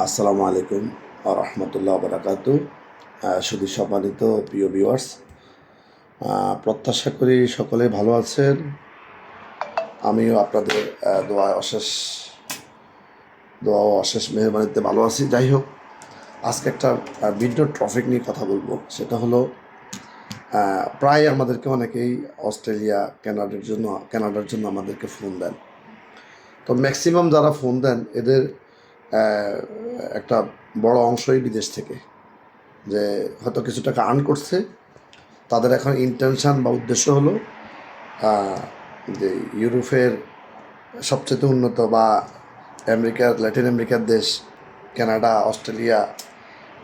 আসসালামু আলাইকুম রহমতুল্লাহ বারাকাতু। শুধু সম্মানিত প্রিয় ভিউয়ার্স, প্রত্যাশা করি সকলে ভালো আছেন। আমিও আপনাদের দোয়া ও অশেষ মেহরবানিতে ভালো আছি। যাই হোক, আজকে একটা ভিন্ন টপিক নিয়ে কথা বলবো। সেটা হলো প্রায় আমাদেরকে অনেকেই অস্ট্রেলিয়া কানাডার জন্য আমাদেরকে ফোন দেন। তো ম্যাক্সিমাম যারা ফোন দেন এদের একটা বড় অংশই বিদেশ থেকে, যে হয়তো কিছু টাকা আর্ন করছে। তাদের এখন ইন্টেনশন বা উদ্দেশ্য হলো যে ইউরোপের সবচেয়ে উন্নত বা ল্যাটিন আমেরিকার দেশ কানাডা, অস্ট্রেলিয়া,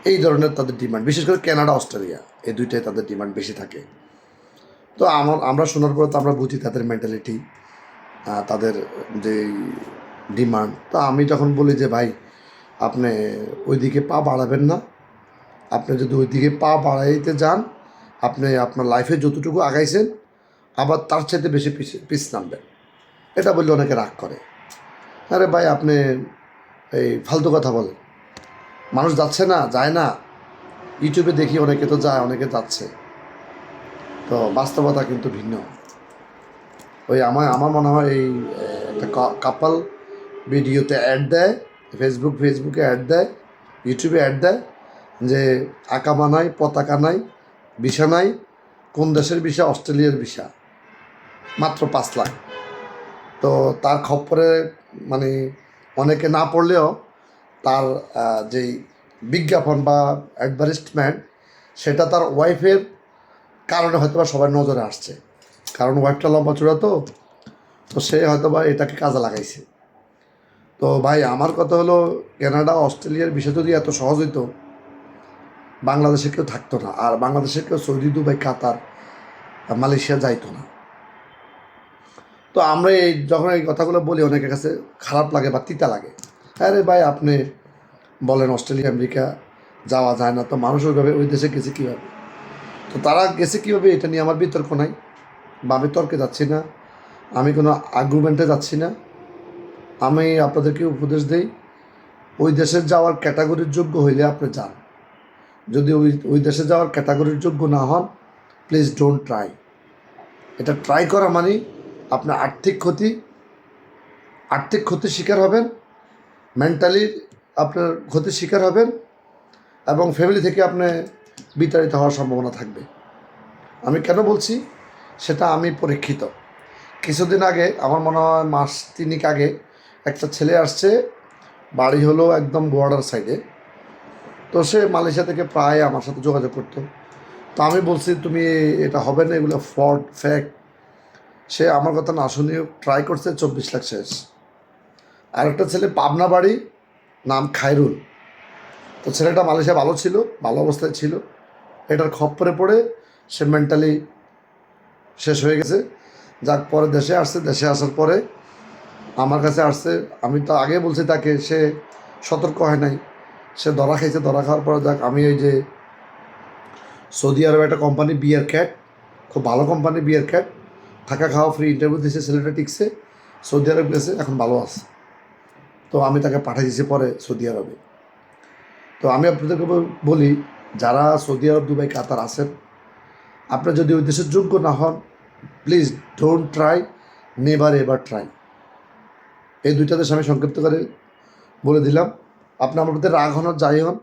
এই ধরনের তাদের ডিমান্ড, বিশেষ করে কানাডা, অস্ট্রেলিয়া, এই দুইটাই তাদের ডিমান্ড বেশি থাকে। তো আমরা শোনার পরে তো আমরা বুঝি তাদের মেন্টালিটি, তাদের যে ডিমান্ড। তো আমি যখন বলি যে ভাই, আপনি ওইদিকে পা বাড়াবেন না, আপনি যদি ওইদিকে পা বাড়াইতে যান, আপনি আপনার লাইফে যতটুকু আগাইছেন আবার তার চাইতে বেশি পিছ নামবেন। এটা বললে অনেকে রাগ করে। আরে ভাই, আপনি এই ফালতু কথা বলেন। মানুষ যাচ্ছে না, যায় না? ইউটিউবে দেখি অনেকে তো যায়, অনেকে যাচ্ছে। তো বাস্তবতা কিন্তু ভিন্ন। আমার মনে হয় এই একটা কাপাল ভিডিওতে অ্যাড দেয়, ফেসবুকে অ্যাড দেয়, ইউটিউবে অ্যাড দেয় যে আকামা নাই, পতাকা নাই, ভিসা নাই। কোন দেশের ভিসা? অস্ট্রেলিয়ার ভিসা, মাত্র 5 লাখ। তো তার খপ্পরে মানে অনেকে না পড়লেও তার যেই বিজ্ঞাপন বা অ্যাডভার্টাইজমেন্ট, সেটা তার ওয়াইফের কারণে হয়তো বা সবার নজরে আসছে। কারণ ওয়াইফটা লম্বা চূড়া, তো সে হয়তো বা এটাকে কাজে লাগাইছে। তো ভাই, আমার কথা হলো, কানাডা, অস্ট্রেলিয়ার বিষয় যদি এত সহজ হইতো, বাংলাদেশে কেউ থাকতো না, আর বাংলাদেশে কেউ সৌদি, দুবাই, কাতার, মালয়েশিয়া যাইতো না। তো আমরা যখন এই কথাগুলো বলি, অনেকের কাছে খারাপ লাগে বা তিতা লাগে। আরে ভাই, আপনি বলেন অস্ট্রেলিয়া, আমেরিকা যাওয়া যায় না, তো মানুষ ওইভাবে ওই দেশে গেছে কীভাবে? তো তারা গেছে কীভাবে, এটা নিয়ে আমার বিতর্ক নাই, বা আমি তর্কে যাচ্ছি না, আমি কোনো আর্গুমেন্টে যাচ্ছি না। আমি আপনাদেরকে উপদেশ দিই, ওই দেশে যাওয়ার ক্যাটাগরির যোগ্য হইলে আপনি যান। যদি ওই দেশে যাওয়ার ক্যাটাগরির যোগ্য না হন, প্লিজ ডোন্ট ট্রাই। এটা ট্রাই করা মানে আপনার আর্থিক ক্ষতির শিকার হবেন, মেন্টালি আপনার ক্ষতির শিকার হবেন, এবং ফ্যামিলি থেকে আপনি বিতাড়িত হওয়ার সম্ভাবনা থাকবে। আমি কেন বলছি সেটা আমি পরীক্ষিত। কিছুদিন আগে, আমার মনে হয় মাস 3 আগে, একটা ছেলে আসছে, বাড়ি হলো একদম বর্ডার সাইডে। তো সে মালয়েশিয়া থেকে প্রায় আমার সাথে যোগাযোগ করতো। তো আমি বলছি, তুমি এটা হবে না, এগুলো ফ্রড, ফেক। সে আমার কথা না শুনিয়ে ট্রাই করছে, 24 লাখ শেষ। আরেকটা ছেলে পাবনা বাড়ি, নাম খায়রুল। তো ছেলেটা মালয়েশিয়া ভালো ছিল, ভালো অবস্থায় ছিল। এটার খপ্পরে পড়ে সে মেন্টালি শেষ হয়ে গেছে। যাক, পরে দেশে আসছে, দেশে আসার পরে আমার কাছে আসছে। আমি তো আগে বলছি তাকে, সে সতর্ক হয় নাই, সে ধরা খাইছে। ধরা খাওয়ার পরে যাক, আমি ওই যে সৌদি আরবে একটা কোম্পানি, বিয়ার ক্যাট, খুব ভালো কোম্পানি, বিয়ার ক্যাট, থাকা খাওয়া ফ্রি, ইন্টারভিউ দিয়েছে, ছেলেটা টিকছে, সৌদি আরব গেছে, এখন ভালো আছে। তো আমি তাকে পাঠিয়ে দিয়েছি পরে সৌদি আরবে। তো আমি আপনাদেরকে বলি, যারা সৌদি আরব, দুবাই, কাতার আছেন, আপনার যদি ওই দেশের যোগ্য না হন, please don't try, never ever try. এই দুইটা দেশ আমি সংক্ষিপ্ত করে বলে দিলাম। আপনি আমার প্রতি রাগ হন, যাই হন,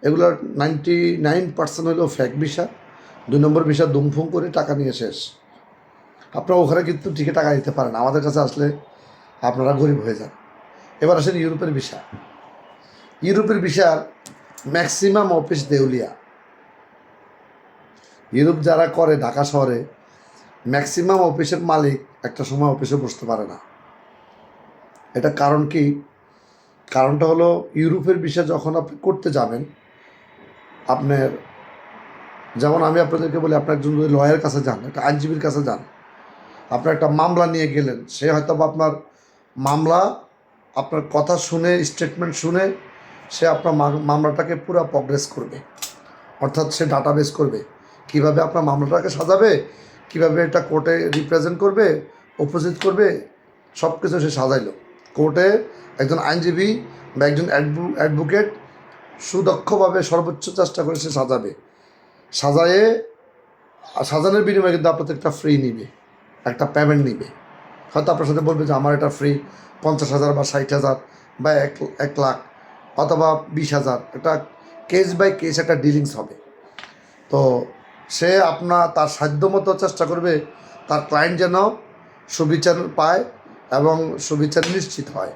এগুলোর 99% হলো ফেক ভিসা। 2 নম্বর ভিসা দুমফুং করে টাকা নিয়ে শেষ। আপনারা ওখানে কিন্তু ঠিকই টাকা দিতে পারেন, আমাদের কাছে আসলে আপনারা গরিব হয়ে যান। এবার আসেন ইউরোপের ভিসা। ইউরোপের ভিসার ম্যাক্সিমাম অফিস দেউলিয়া। ইউরোপ যারা করে ঢাকা শহরে, ম্যাক্সিমাম অফিসের মালিক একটা সময় অফিসে বসতে পারে না। এটা কারণ কি? কারণটা হলো, ইউরোপের ভিসা যখন আপনি করতে যাবেন, আপনার, যেমন আমি আপনাদেরকে বলি, আপনার একজন যদি লয়ারের কাছে যান, একটা আইনজীবীর কাছে যান, আপনার একটা মামলা নিয়ে গেলেন, সে হয়তো আপনার মামলা, আপনার কথা শুনে, স্টেটমেন্ট শুনে, সে আপনার মামলাটাকে পুরো প্রগ্রেস করবে। অর্থাৎ সে ডাটাবেস করবে কিভাবে আপনার মামলাটাকে সাজাবে, কিভাবে এটা কোর্টে রিপ্রেজেন্ট করবে, অপোজিট করবে, সব কিছু সে সাজাইলো। কোর্টে একজন আইনজীবী বা একজন অ্যাডভোকেট সুদক্ষভাবে সর্বোচ্চ চেষ্টা করে সে সাজানোর বিনিময়ে কিন্তু আপনার একটা ফ্রি নিবে, একটা পেমেন্ট নিবে। হয়তো আপনার সাথে বলবে যে আমার এটা ফ্রি 50,000 বা 60,000 বা 1 লাখ অথবা 20,000, একটা কেস বাই কেস একটা ডিলিংস হবে। তো সে তার সাধ্যমতো চেষ্টা করবে তার ক্লায়েন্ট যেন সুবিচার পায় এবং সুবিচার নিশ্চিত হয়,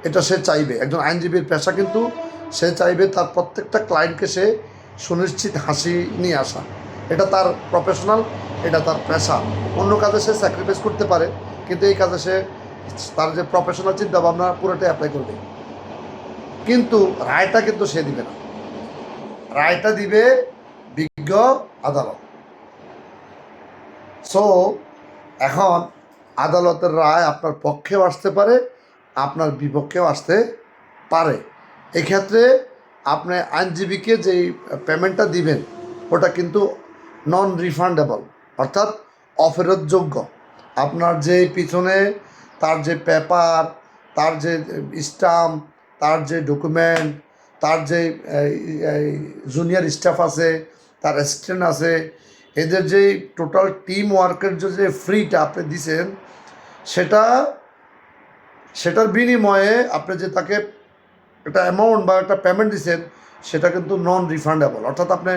এটা সে চাইবে। একজন আইনজীবীর পেশা কিন্তু সে চাইবে তার প্রত্যেকটা ক্লায়েন্টকে সে সুনিশ্চিত হাসি নিয়ে আসা। এটা তার প্রফেশনাল, এটা তার পেশা। অন্য কাজে সে স্যাক্রিফাইস করতে পারে, কিন্তু এই কাজে সে তার যে প্রফেশনাল চিন্তাভাবনা পুরোটাই অ্যাপ্লাই করবে। কিন্তু রায়টা কিন্তু সে দিবে না, রায়টা দিবে বিজ্ঞ আদালত। সো এখন আদালতের রায় আপনার পক্ষেও আসতে পারে, আপনার বিপক্ষেও আসতে পারে। এক্ষেত্রে আপনি আইনজীবীকে যেই পেমেন্টটা দিবেন ওটা কিন্তু নন রিফান্ডেবল, অর্থাৎ অফেরতযোগ্য। আপনার যে পিছনে তার যে পেপার, তার যে স্টাম্প, তার যে ডকুমেন্ট, তার যে জুনিয়র স্টাফ আছে, তার অ্যাসিস্ট্যান্ট আছে, এদের যে টোটাল টিম ওয়ার্কের যে ফ্রিটা আপনি দিছেন, সেটার বিনিময়ে আপনি যে তাকে একটা অ্যামাউন্ট বা একটা পেমেন্ট দিচ্ছেন সেটা কিন্তু নন রিফান্ডেবল। অর্থাৎ আপনি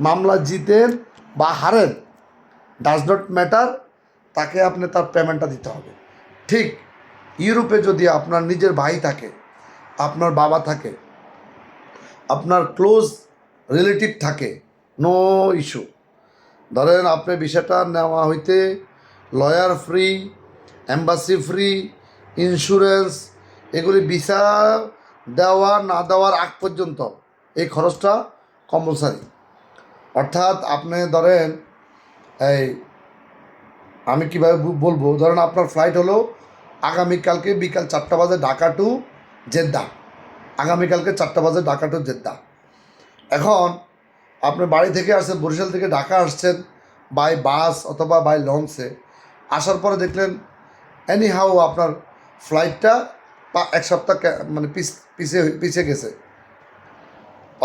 মামলা জিতেন বা হারেন, ডাজ নট ম্যাটার, তাকে আপনি তার পেমেন্টটা দিতে হবে। ঠিক ইউরোপে যদি আপনার নিজের ভাই থাকে, আপনার বাবা থাকে, আপনার ক্লোজ রিলেটিভ থাকে, নো ইস্যু। ধরেন আপনি বিষয়টা নেওয়া হইতে lawyer free, embassy free, insurance, এগুলি ভিসা দেওয়া না দেওয়ার আগ পর্যন্ত এই খরচটা কম্পালসারি। অর্থাৎ আপনি ধরেন এই আমি কীভাবে বলবো, ধরেন আপনার ফ্লাইট হলো আগামীকালকে বিকাল 4টা বাজে ঢাকা টু জেদ্দা, আগামীকালকে 4টা বাজে ঢাকা টু জেদ্দা। এখন আপনি বাড়ি থেকে আসছেন, বরিশাল থেকে ঢাকা আসছেন বাই বাস অথবা বাই লঞ্চে, আসার পরে দেখলেন এনি হাউ আপনার ফ্লাইটটা 1 সপ্তাহ মানে পিছিয়ে গেছে,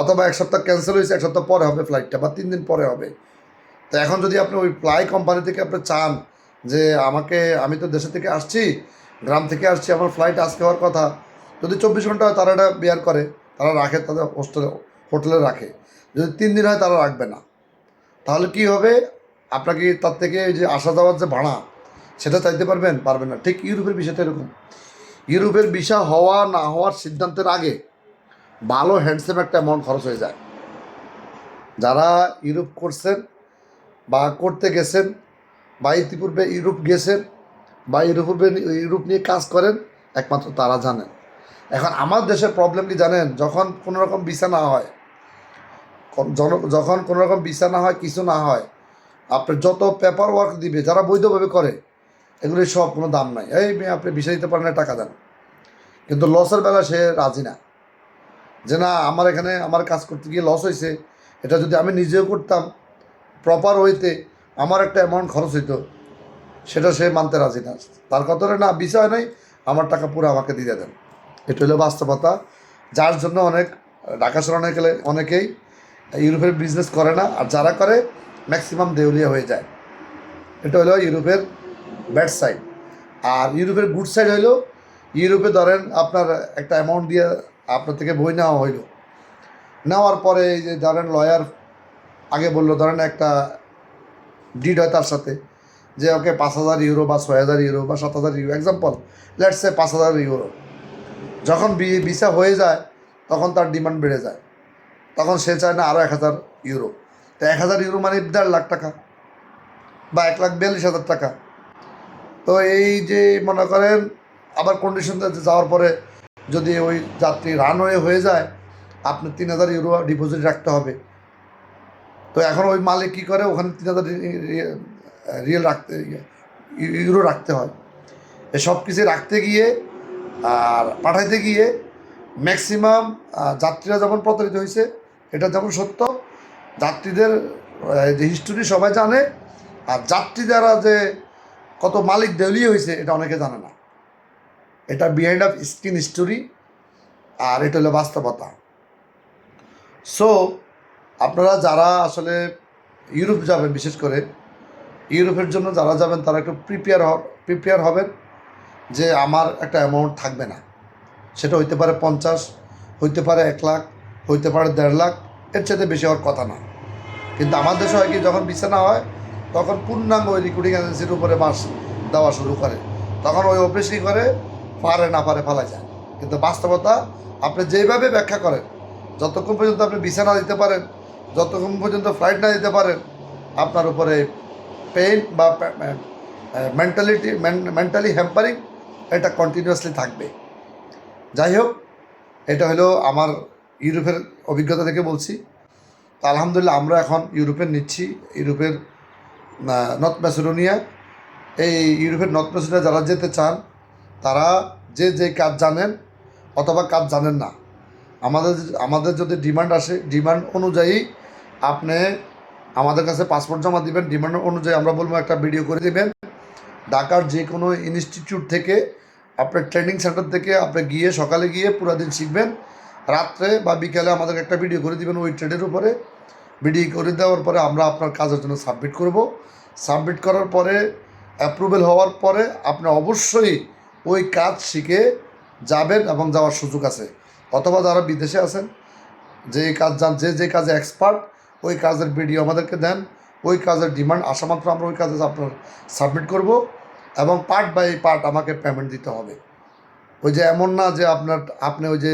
অথবা 1 সপ্তাহ ক্যান্সেল হয়েছে, 1 সপ্তাহ পরে হবে ফ্লাইটটা বা 3 দিন পরে হবে। তো এখন যদি আপনি ওই ফ্লাই কোম্পানি থেকে আপনি চান যে আমি তো দেশে থেকে আসছি, গ্রাম থেকে আসছি, আমার ফ্লাইট আজকে হওয়ার কথা, যদি 24 ঘন্টা হয় তারা এটা বেয়ার করে, তারা রাখে, তাদের হোটেলে রাখে। যদি 3 দিন হয় তারা রাখবে না। তাহলে কি হবে, আপনাকে তার থেকে যে আসা যাওয়ার যে ভাড়া সেটা চাইতে পারবেন না। ঠিক ইউরোপের বিষয়টা এরকম। ইউরোপের ভিসা হওয়া না হওয়ার সিদ্ধান্তের আগে ভালো হ্যান্ডসাম একটা অ্যামাউন্ট খরচ হয়ে যায়। যারা ইউরোপ করছেন বা করতে গেছেন বা ইতিপূর্বে ইউরোপ গেছেন বা ইউরোপ নিয়ে কাজ করেন, একমাত্র তারা জানেন। এখন আমার দেশের প্রবলেম কি জানেন, যখন কোনো রকম ভিসা না হয়, যখন কোনো রকম ভিসা না হয়, কিছু না হয়, আপনি যত পেপার ওয়ার্ক দিবে যারা বৈধভাবে করে, এগুলির সব কোনো দাম নাই। এই আপনি ভিসা দিতে পারেন না, টাকা দেন। কিন্তু লসের বেলা সে রাজি না, যে না আমার এখানে আমার কাজ করতে গিয়ে লস হয়েছে, এটা যদি আমি নিজেও করতাম প্রপার ওয়েতে আমার একটা অ্যামাউন্ট খরচ হইতো, সেটা সে মানতে রাজি না। তার কথা না ভিসা হয় নাই, আমার টাকা পুরো আমাকে দিয়ে দেন। এটা হলো বাস্তবতা, যার জন্য ঢাকা শহরে অনেকেই ইউরোপের বিজনেস করে না, আর যারা করে ম্যাক্সিমাম দেউলিয়া হয়ে যায়। এটা হলো ইউরোপের ব্যাড সাইড। আর ইউরোপের গুড সাইড হইলো, ইউরোপে ধরেন আপনার একটা অ্যামাউন্ট দিয়ে আপনার থেকে বই নেওয়া হইলো, নেওয়ার পরে এই যে ধরেন লয়ার আগে বললো, ধরেন একটা ডিড হয় তার সাথে যে ওকে 5,000 ইউরো বা 6,000 ইউরো বা 7,000 euro, example let's say 5,000 euro. যখন ভিসা হয়ে যায় তখন তার ডিমান্ড বেড়ে যায়, তখন সে চায় না আরও 1,000 ইউরো। তো 1,000 ইউরো মানে 1.5 লাখ টাকা বা 1,42,000 টাকা। তো এই যে মনে করেন আবার কন্ডিশন যাওয়ার পরে যদি ওই যাত্রী রানওয়ে হয়ে যায়, আপনি 3,000 ইউরো ডিপোজিট রাখতে হবে। তো এখন ওই মালিক কী করে, ওখানে 3,000 ইউরো রাখতে হয়। সব কিছু রাখতে গিয়ে আর পাঠাইতে গিয়ে ম্যাক্সিমাম যাত্রীরা যেমন প্রতারিত হয়েছে, এটা যেমন সত্য, যাত্রীদের যে হিস্টোরি সবাই জানে, আর যাত্রী দ্বারা যে কত মালিক দেউলিয়া হয়েছে এটা অনেকে জানে না। এটা বিহাইন্ড অফ স্ক্রিন স্টোরি, আর এটা হলো বাস্তবতা। সো আপনারা যারা আসলে ইউরোপ যাবেন, বিশেষ করে ইউরোপের জন্য যারা যাবেন তারা একটু প্রিপেয়ার হবেন যে আমার একটা অ্যামাউন্ট থাকবে না। সেটা হইতে পারে 50, হইতে পারে 1 লাখ, হইতে পারে 1.5 লাখ, এর চাইতে বেশি হওয়ার কথা না। কিন্তু আমার দেশে হয় কি, যখন বিছানা হয় তখন পূর্ণাঙ্গ ওই রিক্রুটিং এজেন্সির উপরে বাস দেওয়া শুরু করে, তখন ওই অফিস কী করে, পারে না পারে ফেলা যায়। কিন্তু বাস্তবতা আপনি যেইভাবে ব্যাখ্যা করেন, যতক্ষণ পর্যন্ত আপনি বিছানা দিতে পারেন, যতক্ষণ পর্যন্ত ফ্লাইট না দিতে পারেন, আপনার উপরে পেইন বা মেন্টালি হ্যাম্পারিং এটা কন্টিনিউয়াসলি থাকবে। যাই হোক, এটা হলো আমার ইউরোপের অভিজ্ঞতা থেকে বলছি। তা আলহামদুলিল্লাহ আমরা এখন ইউরোপের নিচ্ছি, ইউরোপের নর্থ ম্যাসেডোনিয়া। এই ইউরোপের নর্থ ম্যাসেডোনিয়া যারা যেতে চান তারা যে কাজ জানেন অথবা কাজ জানেন না, আমাদের যদি ডিমান্ড আসে, ডিমান্ড অনুযায়ী আপনি আমাদের কাছে পাসপোর্ট জমা দিবেন। ডিমান্ড অনুযায়ী আমরা বলবো একটা ভিডিও করে দেবেন। ঢাকার যে কোনো ইনস্টিটিউট থেকে, আপনার ট্রেনিং সেন্টার থেকে আপনি গিয়ে সকালে গিয়ে পুরো দিন শিখবেন, রাত্রে বা বিকেলে আমাদের একটা ভিডিও করে দিবেন ওই ট্রেডের উপরে। ভিডিও করে দেওয়ার পরে আমরা আপনার কাজের জন্য সাবমিট করব। সাবমিট করার পরে অ্যাপ্রুভেল হওয়ার পরে আপনি অবশ্যই ওই কাজ শিখে যাবেন এবং যাওয়ার সুযোগ আছে। অথবা যারা বিদেশে আছেন, যে কাজে এক্সপার্ট, ওই কাজের ভিডিও আমাদেরকে দেন, ওই কাজের ডিমান্ড আসা মাত্র আমরা ওই কাজে আপনার সাবমিট করব এবং পার্ট বাই পার্ট আমাকে পেমেন্ট দিতে হবে। ওই যে এমন না যে আপনি ওই যে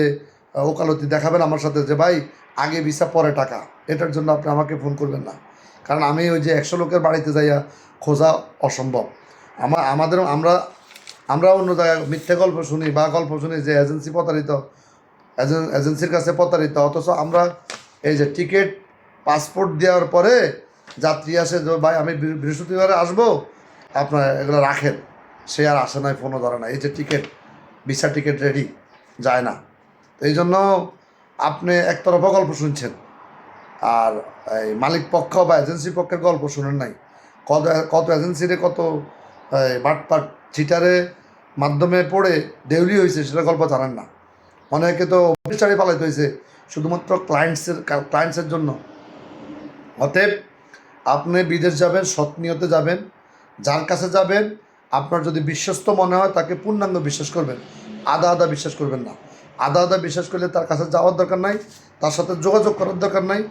ওকালতি দেখাবেন আমার সাথে যে ভাই আগে ভিসা পরে টাকা, এটার জন্য আপনি আমাকে ফোন করবেন না। কারণ আমি ওই যে 100 লোকের বাড়িতে যাইয়া খোঁজা অসম্ভব। আমরা অন্য জায়গায় মিথ্যে গল্প শুনি বা গল্প শুনি যে এজেন্সির কাছে প্রতারিত, অথচ আমরা এই যে টিকিট পাসপোর্ট দেওয়ার পরে যাত্রী আসে যে ভাই আমি বৃহস্পতিবারে আসবো, আপনার এগুলো রাখেন, সে আর আসে নাই, ফোনও ধরে না। এই যে ভিসা টিকিট রেডি যায় না। এই জন্য আপনি একতরফা গল্প শুনছেন, আর এই মালিক পক্ষ বা এজেন্সি পক্ষের গল্প শুনেন নাই। কত এজেন্সিরে কত বাটপাট চিটারে মাধ্যমে পড়ে দেউলি হয়েছে সেটা গল্প জানেন না। অনেকে তো অফিসারই পালাইতে হয়েছে শুধুমাত্র ক্লায়েন্টসের জন্য। অতএব আপনি বিদেশ যাবেন, সৎ নিয়তে যাবেন, যার কাছে যাবেন আপনার যদি বিশ্বস্ত মনে হয় তাকে পূর্ণাঙ্গ বিশ্বাস করবেন, আধা বিশ্বাস করবেন না। আধা বিশ্বাস করলে তার কাছে যাওয়ার দরকার নাই, তার সাথে যোগাযোগ করার দরকার নাই,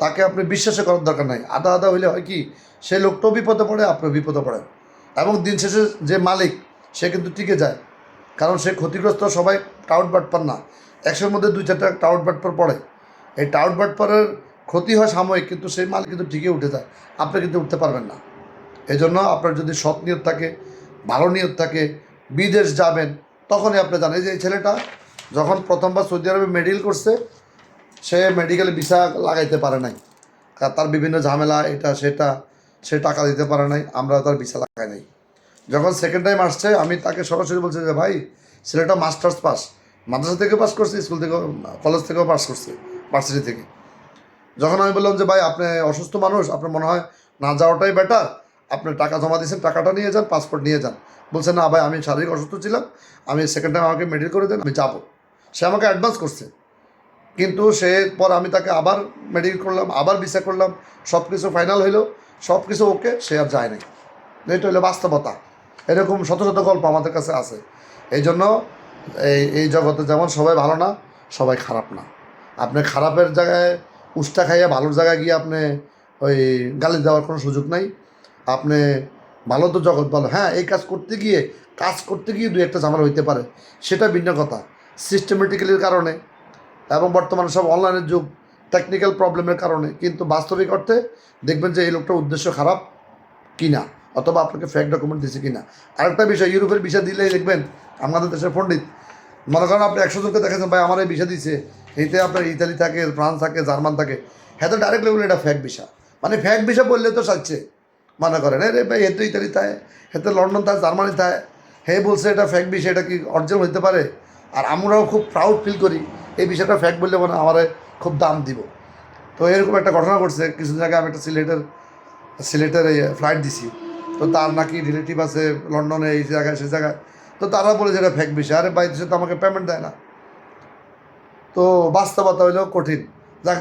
তাকে আপনি বিশ্বাসে করার দরকার নাই। আধা হইলে হয় কি, সেই লোকটাও বিপদে পড়ে, আপনিও বিপদে পড়েন, এবং দিন শেষে যে মালিক সে কিন্তু টিকে যায়। কারণ সে ক্ষতিগ্রস্ত সবাই টাউট বাটপার না, 100-এর মধ্যে 2-4টা টাউট বাটপার পড়ে। এই টাউট বাটপারের ক্ষতি হয় সাময়িক, কিন্তু সেই মাল কিন্তু ঠিকই উঠে যায়, আপনি কিন্তু উঠতে পারবেন না। এই জন্য আপনার যদি সৎ নিয়ত থাকে, ভালো নিয়ত থাকে, বিদেশ যাবেন, তখনই আপনি জানেন। যে এই ছেলেটা যখন প্রথমবার সৌদি আরবে মেডিকেল করছে, সে মেডিকেলে ভিসা লাগাইতে পারে নাই, তার বিভিন্ন ঝামেলা এটা সেটা, সে টাকা দিতে পারে নাই, আমরা তার ভিসা লাগাই নাই। যখন সেকেন্ড টাইম আসছে আমি তাকে সরাসরি বলছি যে ভাই ছেলেটা মাস্টার্স পাস, মাদ্রাসা থেকে পাস করছে, স্কুল থেকেও, কলেজ থেকেও পাস করছে, ভার্সিটি থেকে। যখন আমি বললাম যে ভাই আপনি অসুস্থ মানুষ, আপনার মনে হয় না যাওয়াটাই বেটার, আপনি টাকা জমা দিয়েছেন, টাকাটা নিয়ে যান, পাসপোর্ট নিয়ে যান। বলছে না ভাই আমি শারীরিক অসুস্থ ছিলাম, আমি সেকেন্ড টাইম আমাকে মেডিকেল করে দেন, আমি যাবো। সে আমাকে অ্যাডভান্স করছে, কিন্তু সে পর আমি তাকে আবার মেডিকেল করলাম, আবার ভিসা করলাম, সব কিছু ফাইনাল হইলো, সব কিছু ওকে, সে আর যায় নাই। এটা হলো বাস্তবতা। এরকম শত গল্প আমাদের কাছে আছে। এই জন্য এই জগতে যেমন সবাই ভালো না, সবাই খারাপ না। আপনি খারাপের জায়গায় উষ্টা খাইয়া ভালোর জায়গায় গিয়ে আপনি ওই গালি দেওয়ার কোনো সুযোগ নাই। আপনি ভালো তো জগৎ ভালো, হ্যাঁ এই কাজ করতে গিয়ে 2-1টা ঝামেলা হইতে পারে, সেটা ভিন্ন কথা। সিস্টেমেটিক্যালির কারণে এবং বর্তমানে সব অনলাইনের যুগ, টেকনিক্যাল প্রবলেমের কারণে, কিন্তু বাস্তবিক অর্থে দেখবেন যে এই লোকটার উদ্দেশ্য খারাপ কিনা, অথবা আপনাকে ফেক ডকুমেন্ট দিচ্ছে কিনা। আরেকটা বিষয়, ইউরোপের ভিসা দিলেই দেখবেন আমাদের দেশের পণ্ডিত, মনে করেন আপনি 100 জনকে দেখেছেন ভাই আমার এই ভিসা দিচ্ছে, এতে আপনার ইতালি থাকে, ফ্রান্স থাকে, জার্মান থাকে, হ্যাঁ তো ডাইরেক্ট বলে এটা ফেক ভিসা। মানে ফেক ভিসা বললে তো সাচ্ছে, মনে করেন রে ভাই এ তো ইতালি থাকে, হে তো লন্ডন থাকে, জার্মানি থাকে, হে বলছে এটা ফেক ভিসা, এটা কি অরিজিনাল হতে পারে? আর আমরাও খুব প্রাউড ফিল করি এই বিষয়টা ফেক বললে মানে আমার খুব দাম দিব। তো এরকম একটা ঘটনা ঘটছে কিছুদিন আগে। আমি একটা সিলেটের এই ফ্লাইট দিছি, তো তার নাকি রিলেটিভ আছে লন্ডনে, এই জায়গায় সে জায়গায়, তো তারা বলে যে এটা ফেক বিষয়, আরে ভাই দেশে তো আমাকে পেমেন্ট দেয় না। তো বাস্তবতা হইলেও কঠিন।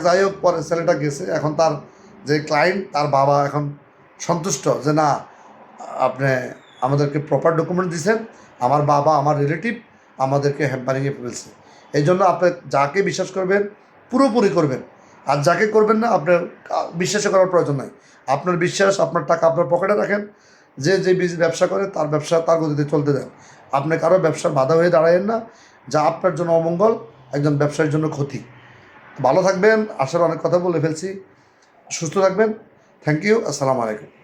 যাই হোক, পরে ছেলেটা গেছে, এখন তার যে ক্লায়েন্ট তার বাবা এখন সন্তুষ্ট যে না, আপনি আমাদেরকে প্রপার ডকুমেন্ট দিয়েছেন, আমার বাবা আমার রিলেটিভ আমাদেরকে হ্যাম্পারিংয়ে ফেলছে। এই জন্য আপনি যাকে বিশ্বাস করবেন পুরোপুরি করবেন, আর যাকে করবেন না আপনার বিশ্বাসে করার প্রয়োজন নাই। আপনার বিশ্বাস, আপনার টাকা আপনার পকেটে রাখেন, যে যে ব্যবসা করে তার ব্যবসা তার গতিতে চলতে দেন। আপনি কারো ব্যবসার বাধা হয়ে দাঁড়ায়েন না, যা আপনার জন্য অমঙ্গল, একজন ব্যবসায়ীর জন্য ক্ষতি। ভালো থাকবেন। আসলে অনেক কথা বলে ফেলছি, সুস্থ থাকবেন। Thank you. আসসালামু আলাইকুম।